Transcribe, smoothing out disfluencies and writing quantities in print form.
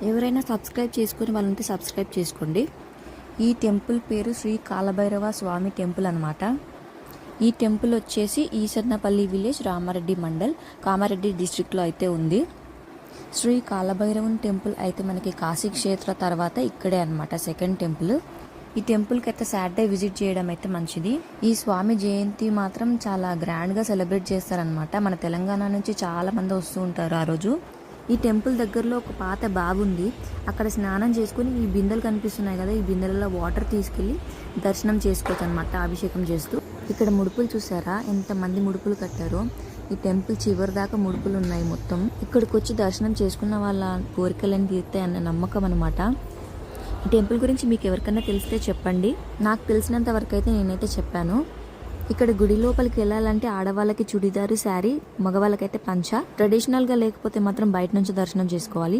ఎవరైనా సబ్స్క్రైబ్ చేసుకుని వాళ్ళంటే సబ్స్క్రైబ్ చేసుకోండి. ఈ టెంపుల్ పేరు శ్రీ కాలభైరవ స్వామి టెంపుల్ అనమాట. ఈ టెంపుల్ వచ్చేసి ఈసన్నపల్లి విలేజ్, రామారెడ్డి మండల్, కామారెడ్డి డిస్ట్రిక్ట్లో అయితే ఉంది. శ్రీ కాలభైరవన్ టెంపుల్ అయితే మనకి కాశీ క్షేత్ర తర్వాత ఇక్కడే అనమాట సెకండ్ టెంపుల్. ఈ టెంపుల్కి అయితే సాటర్డే విజిట్ చేయడం అయితే మంచిది. ఈ స్వామి జయంతి మాత్రం చాలా గ్రాండ్గా సెలబ్రేట్ చేస్తారనమాట. మన తెలంగాణ నుంచి చాలా మంది వస్తూ ఉంటారు ఆ రోజు. ఈ టెంపుల్ దగ్గరలో ఒక పాత బావి ఉంది. అక్కడ స్నానం చేసుకుని ఈ బిందెలు కనిపిస్తున్నాయి కదా, ఈ బిందెలలో వాటర్ తీసుకెళ్ళి దర్శనం చేసుకోవచ్చు అనమాట, అభిషేకం చేస్తూ. ఇక్కడ ముడుపులు చూసారా, ఎంతమంది ముడుపులు కట్టారో. ఈ టెంపుల్ చివరి దాకా ముడుపులు ఉన్నాయి మొత్తం. ఇక్కడికి వచ్చి దర్శనం చేసుకున్న వాళ్ళ కోరికలను తీరుతాయి అన్న నమ్మకం అనమాట. ఈ టెంపుల్ గురించి మీకు ఎవరికైనా తెలిస్తే చెప్పండి. నాకు తెలిసినంత వరకు అయితే నేనైతే చెప్పాను. ఇక్కడ గుడి లోపలికి వెళ్ళాలంటే ఆడవాళ్ళకి చుడిదారు శారీ, మగవాళ్ళకైతే పంచ. ట్రెడిషనల్గా లేకపోతే మాత్రం బయట నుంచి దర్శనం చేసుకోవాలి.